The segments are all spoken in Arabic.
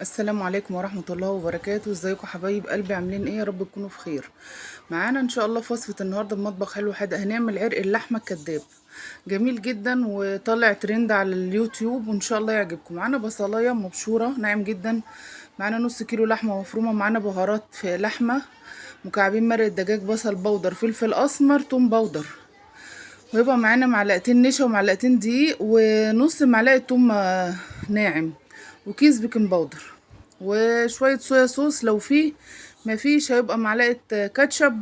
السلام عليكم ورحمة الله وبركاته. ازيكم حبايب قلبي؟ عاملين ايه؟ يا رب تكونوا في خير. معانا ان شاء الله في وصفة النهاردة بمطبخ حلو حادق. هنعمل عرق اللحمة الكداب، جميل جدا وطالع ترند على اليوتيوب وان شاء الله يعجبكم. معانا بصلاية مبشورة ناعم جدا، معانا نص كيلو لحمة مفرومة، معانا بهارات في لحمة، مكعبين مرق دجاج، بصل بودر، فلفل اسمر، توم بودر، ويبقى معانا معلقتين نشا ومعلقتين دقيق ونص معلقة توم ناعم، وكيس بيكنج باودر، وشوية صويا صوص لو فيه. مفيش هيبقى معلقة كاتشب.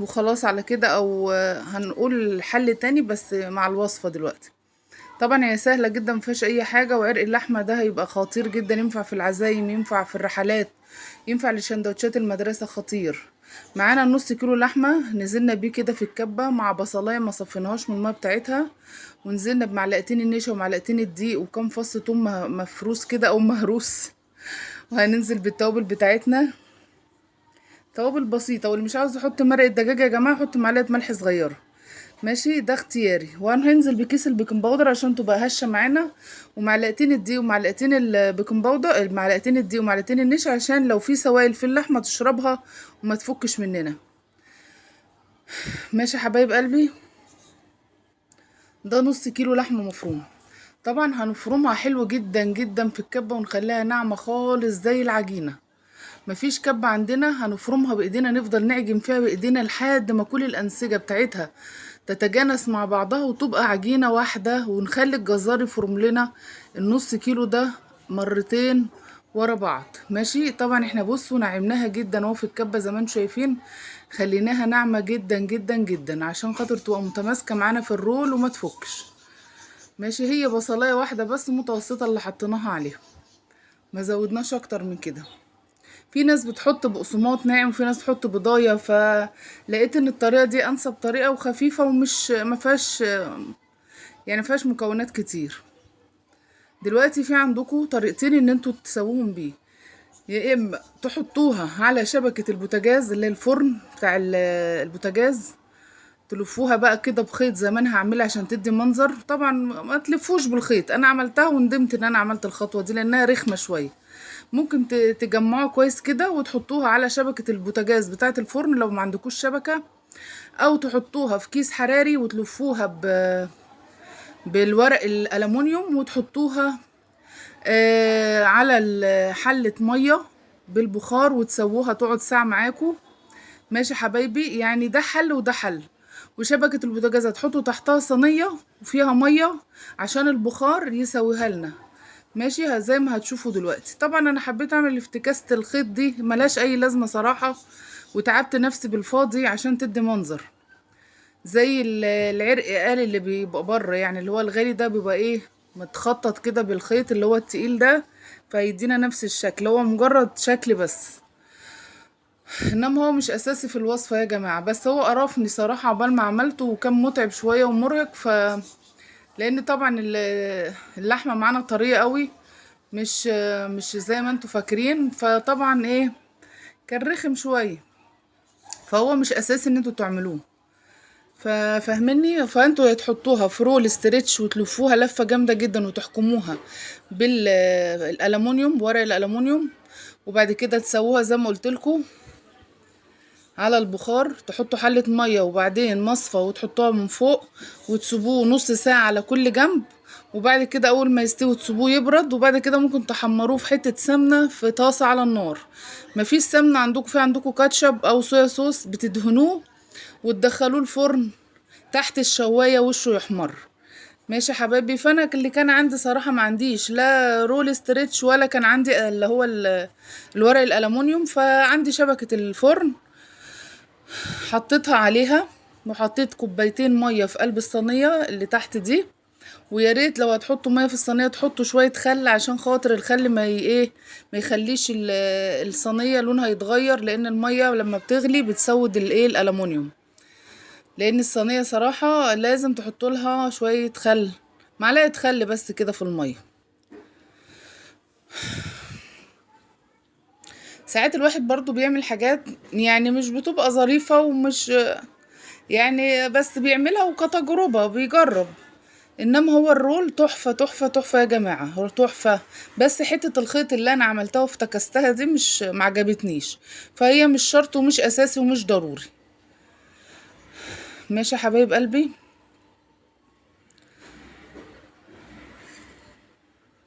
وخلاص على كده، او هنقول حل تاني بس مع الوصفة دلوقتي. طبعا هي سهلة جدا مفيهاش اي حاجة، وعرق اللحمة ده هيبقى خطير جدا، ينفع في العزايم، ينفع في الرحلات، ينفع لشندوتشات المدرسة، خطير. معانا نص كيلو لحمة نزلنا بيه كده في الكبة مع بصلاية ما صفيناهاش من المية بتاعتها، ونزلنا بمعلقتين النشا ومعلقتين الدقيق وكام فص توم مفروس كده او مهروس. وهننزل بالتوابل بتاعتنا، توابل بسيطة، واللي مش عاوز يحط مرقة دجاج يا جماعة حط معلقة ملح صغيرة، ماشي، ده اختياري. وهننزل بكيس البيكنج باودر عشان تبقى هشة معانا، ومعلقتين الدقيق ومعلقتين البيكنج باودر، معلقتين الدقيق ومعلقتين النشا، عشان لو في سوائل في اللحمة تشربها وما تفكش مننا. ماشي يا حبايب قلبي، ده نص كيلو لحمة مفرومة. طبعا هنفرمها حلو جدا جدا في الكبة ونخليها ناعمة خالص زي العجينة. مفيش كبة عندنا هنفرمها بايدينا، نفضل نعجن فيها بايدينا لحد ما كل الانسجة بتاعتها تتجانس مع بعضها وتبقى عجينة واحدة، ونخلي الجزار يفرم لنا النص كيلو ده مرتين ورا بعض. ماشي، طبعا احنا بصوا نعمناها جدا اهو في الكبة زي ما انتم شايفين، خليناها ناعمة جدا جدا جدا عشان خاطر تبقى متماسكة معانا في الرول وما تفكش. ماشي، هي بصلاية واحدة بس متوسطة اللي حطيناها عليها، ما زودناش اكتر من كده. في ناس بتحط بقسماط ناعم وفي ناس تحط بضايه، فلقيت ان الطريقه دي انسب طريقه وخفيفه ومش ما فيهاش يعني فيهاش مكونات كتير. دلوقتي في عندكم طريقتين ان انتوا تسووهم بيه، يا اما تحطوها على شبكه البوتاجاز اللي هي الفرن بتاع البوتاجاز، تلفوها بقى كده بخيط زي ما انا هعملها عشان تدي منظر. طبعا ما تلفوش بالخيط، انا عملتها وندمت ان انا عملت الخطوه دي لانها رخمه شويه. ممكن تجمعوها كويس كده وتحطوها على شبكة البوتاجاز بتاعة الفرن لو ما عندكوش شبكة، او تحطوها في كيس حراري وتلفوها بالورق الألمونيوم وتحطوها على حلة مية بالبخار وتسووها تقعد ساعة معاكو. ماشي حبايبي، يعني ده حل وده حل. وشبكة البوتاجاز هتحطوا تحتها صينية وفيها مية عشان البخار يسويها لنا. ماشي، زي ما هتشوفوا دلوقتي. طبعا انا حبيت اعمل افتكاسة الخيط دي، ملاش اي لازمة صراحة، وتعبت نفسي بالفاضي عشان تدي منظر زي العرق قال اللي بيبقى بره، يعني اللي هو الغالي ده بيبقى ايه، متخطط كده بالخيط اللي هو التقيل ده، فيدينا نفس الشكل، هو مجرد شكل بس، انما هو مش اساسي في الوصفة يا جماعة. بس هو قرفني صراحة عقبال ما عملته، وكان متعب شوية ومرهق، لان طبعا اللحمة معانا طرية قوي، مش زي ما انتوا فاكرين، فطبعا ايه كان رخم شويه، فهو مش اساسي ان انتوا تعملوه. فاهمني؟ فانتوا هتحطوها في رول استريتش وتلفوها لفه جامده جدا وتحكموها بالالومنيوم، بورق الالومنيوم، وبعد كده تسووها زي ما قلت لكم على البخار. تحطوا حله ميه وبعدين مصفى وتحطوها من فوق وتسيبوه نص ساعه على كل جنب، وبعد كده اول ما يستوي تسيبوه يبرد، وبعد كده ممكن تحمروه في حته سمنه في طاسه على النار. مفيش سمنه عندكم، في عندكم كاتشب او صويا صوص، بتدهنوه وتدخلوه الفرن تحت الشوايه وشه يحمر. ماشي يا حبايبي، فانا اللي كان عندي صراحه ما عنديش لا رول ستريتش ولا كان عندي اللي هو الورق الالومنيوم، فعندي شبكه الفرن حطيتها عليها، وحطيت كوبايتين ميه في قلب الصينيه اللي تحت دي. ويا ريت لو هتحطوا ميه في الصينيه تحطوا شويه خل، عشان خاطر الخل ما ايه ما يخليش الصينيه لونها يتغير، لان الميه لما بتغلي بتسود الايه الالومنيوم. لان الصينيه صراحه لازم تحطوا لها شويه خل، معلقه خل بس كده في الميه. ساعات الواحد برضو بيعمل حاجات يعني مش بتبقى ظريفه ومش يعني، بس بيعملها وكتجربه بيجرب. انما هو الرول تحفة تحفة تحفة يا جماعة، هو تحفة. بس حتة الخيط اللي انا عملتها وافتكستها دي مش معجبتنيش، فهي مش شرط ومش اساسي ومش ضروري. ماشي يا حبايب قلبي.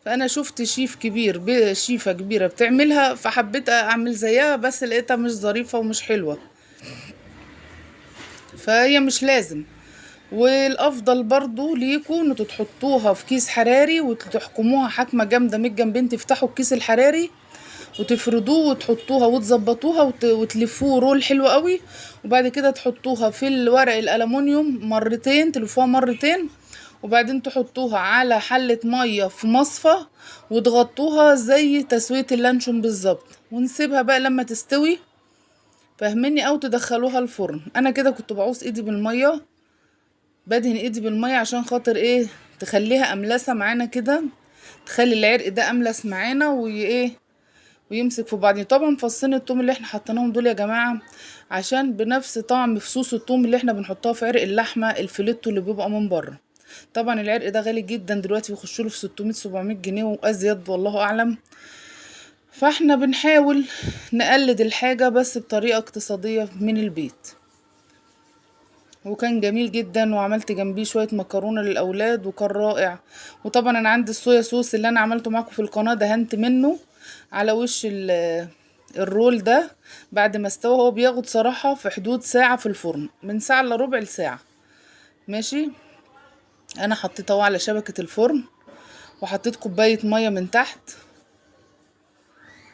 فانا شفت شيفة كبيرة بتعملها، فحبيت اعمل زيها، بس لقيتها مش ظريفة ومش حلوة، فهي مش لازم. والافضل برضو ليكوا انتوا تحطوها في كيس حراري وتحكموها حكمة جامدة من جنبين، تفتحوا الكيس الحراري وتفردوه وتحطوها وتظبطوها وتلفوه رول حلو قوي. وبعد كده تحطوها في الورق الالومنيوم مرتين، تلفوها مرتين، وبعدين تحطوها على حلة مية في مصفى وتغطوها زي تسوية اللانشون بالظبط، ونسيبها بقى لما تستوي، فاهميني؟ او تدخلوها الفرن. انا كده كنت بعوز ايدي بالمية، بدهن ايدي بالمية عشان خاطر ايه؟ تخليها املسة معانا كده، تخلي العرق ده املس معانا ويمسك في بعض. طبعا فصين التوم اللي احنا حطيناهم دول يا جماعه عشان بنفس طعم فصوص التوم اللي احنا بنحطها في عرق اللحمه الفيليتو اللي بيبقى من بره. طبعا العرق ده غالي جدا دلوقتي، بيخشوا له في 600 700 جنيه وازيد والله اعلم. فاحنا بنحاول نقلد الحاجه بس بطريقه اقتصاديه من البيت. وكان جميل جدا، وعملت جنبيه شويه مكرونه للاولاد وكان رائع. وطبعا انا عندي الصويا صوص اللي انا عملته معاكم في القناه، دهنت منه على وش الرول ده بعد ما استوى. هو بياخد صراحة في حدود ساعة في الفرن، من ساعة الا ربع لساعة. ماشي. انا حطيته على شبكة الفرن وحطيت كوباية مية من تحت.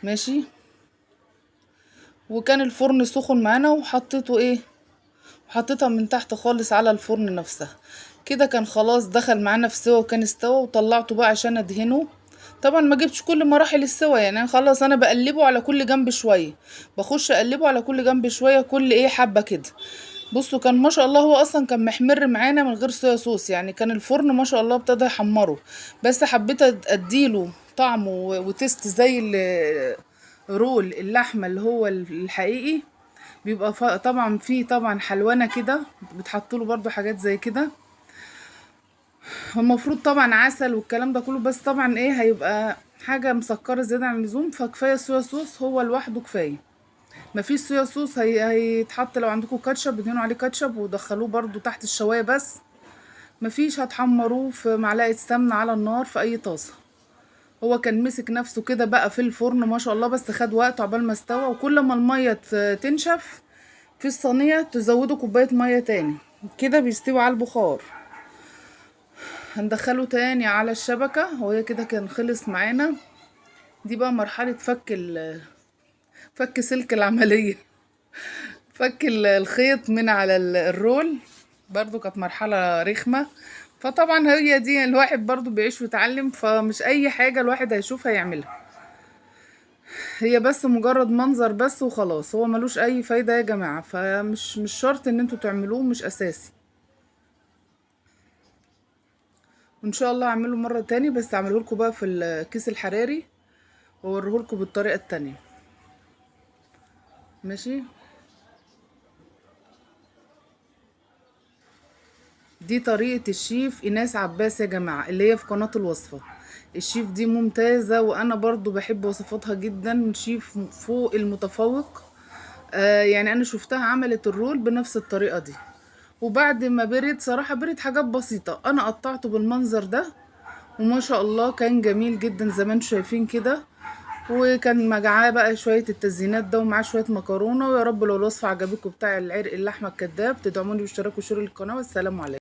ماشي. وكان الفرن سخن معانا وحطيته وحطيتها من تحت خالص على الفرن نفسها. كده كان خلاص دخل معانا في سوا وكان استوى، وطلعته بقى عشان ادهنه. طبعا ما جبتش كل مراحل السوا، يعني خلاص انا بقلبه على كل جنب شويه، بخش اقلبه على كل جنب شويه، كل حبه كده. بصوا كان ما شاء الله، هو اصلا كان محمر معانا من غير صويا صوص، يعني كان الفرن ما شاء الله ابتدى يحمره. بس حبيت اديله طعم وتست زي رول اللحمه اللي هو الحقيقي. بيبقى طبعا فيه طبعا حلوانه كده، بتحطوله برضو حاجات زي كده. المفروض طبعا عسل والكلام ده كله، بس طبعا هيبقى حاجة مسكرة زيادة عن اللزوم، فكفاية صويا صوص هو لوحده كفاية. مفيش صويا صوص هيتحط لو عندكم كاتشب ادهنوا عليه كاتشب ودخلوه برضو تحت الشواية. بس مفيش، هتحمروه في معلقة سمنة على النار في اي طاسة. هو كان مسك نفسه كده بقى في الفرن ما شاء الله، بس خد وقت عقبال ما استوى. وكل ما المية تنشف في الصينية تزودوا كوباية مية تاني، كده بيستوي على البخار. هندخله تاني على الشبكة، وهي كده كان خلص معانا. دي بقى مرحلة فك سلك العملية، فك الخيط من على الرول، برضو كانت مرحلة رخمة. فطبعا هي دي الواحد برضو بيعيش ويتعلم، فمش اي حاجة الواحد هيشوفها يعملها، هي بس مجرد منظر بس وخلاص، هو ملوش اي فايدة يا جماعة. مش شرط ان انتوا تعملوه، مش اساسي. وان شاء الله اعمله مرة تاني، بس اعمله لكم بقى في الكيس الحراري واوريه لكم بالطريقة التانية. ماشي. دي طريقة الشيف ايناس عباس يا جماعة، اللي هي في قناة الوصفة. الشيف دي ممتازة، وانا برضو بحب وصفاتها جدا، شيف فوق المتفوق. يعني انا شفتها عملت الرول بنفس الطريقة دي، وبعد ما برد صراحة برد حاجات بسيطة، انا قطعته بالمنظر ده وما شاء الله كان جميل جدا زي ما انتم شايفين كده. وكان معاه بقى شوية التزيينات ده، ومعاه شوية مكرونة. ويا رب لو الوصفة عجبتكم بتاع العرق اللحمة الكداب تدعموني باشتراك وشير القناة، والسلام عليكم.